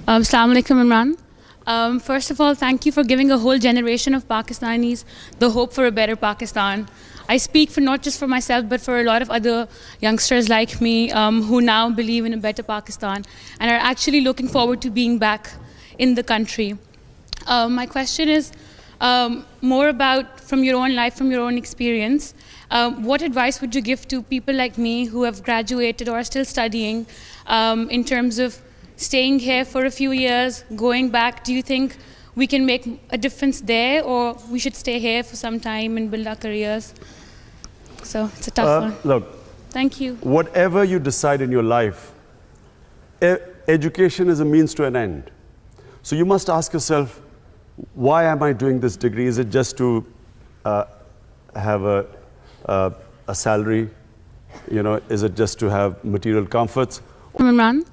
Assalamu alaikum, Imran. First of all, thank you for giving a whole generation of Pakistanis the hope for a better Pakistan. I speak for not just for myself, but for a lot of other youngsters like me who now believe in a better Pakistan and are actually looking forward to being back in the country. My question is more about from your own life, from your own experience. What advice would you give to people like me who have graduated or are still studying in terms of staying here for a few years, going back? Do you think we can make a difference there, or we should stay here for some time and build our careers? So it's a tough one. Look, thank you. Whatever you decide in your life, education is a means to an end. So you must ask yourself, why am I doing this degree? Is it just to have a salary? You know, is it just to have material comforts? Imran,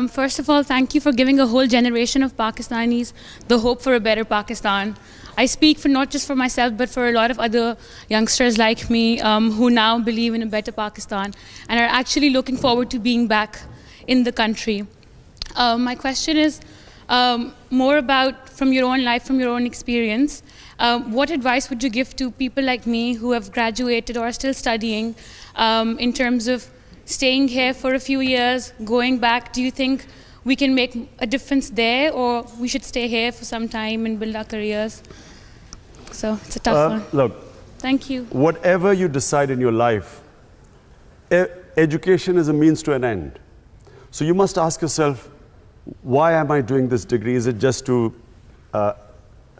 first of all, thank you for giving a whole generation of Pakistanis the hope for a better Pakistan. I speak for not just for myself, but for a lot of other youngsters like me who now believe in a better Pakistan and are actually looking forward to being back in the country. My question is more about from your own life, from your own experience. What advice would you give to people like me who have graduated or are still studying in terms of staying here for a few years, going back? Do you think we can make a difference there, or we should stay here for some time and build our careers? So it's a tough one. Look, thank you. Whatever you decide in your life, education is a means to an end. So you must ask yourself, why am I doing this degree? Is it just to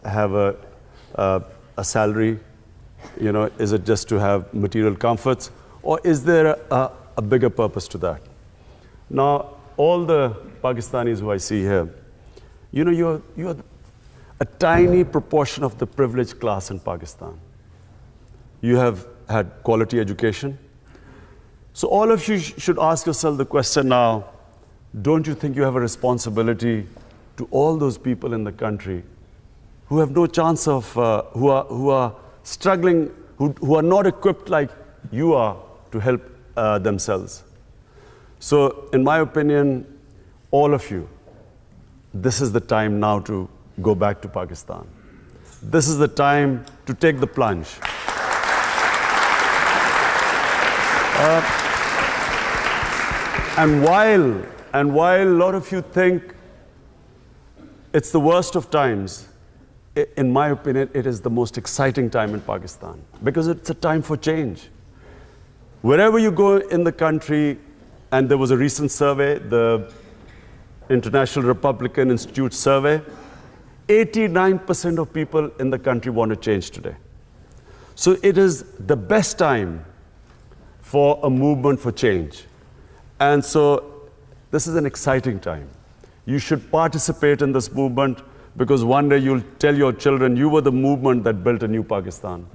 have a salary? You know, is it just to have material comforts? Or is there a bigger purpose to that? Now, all the Pakistanis who I see here, you know, you're a tiny proportion of the privileged class in Pakistan. You have had quality education. So all of you should ask yourself the question now, don't you think you have a responsibility to all those people in the country who have no chance of, who are struggling, who are not equipped like you are to help themselves? So in my opinion, all of you, this is the time now to go back to Pakistan. This is the time to take the plunge. And while a lot of you think it's the worst of times, in my opinion, it is the most exciting time in Pakistan, because it's a time for change. Wherever you go in the country, and there was a recent survey, the International Republican Institute survey, 89% of people in the country want to change today. So it is the best time for a movement for change. And so this is an exciting time. You should participate in this movement, because one day you'll tell your children you were the movement that built a new Pakistan.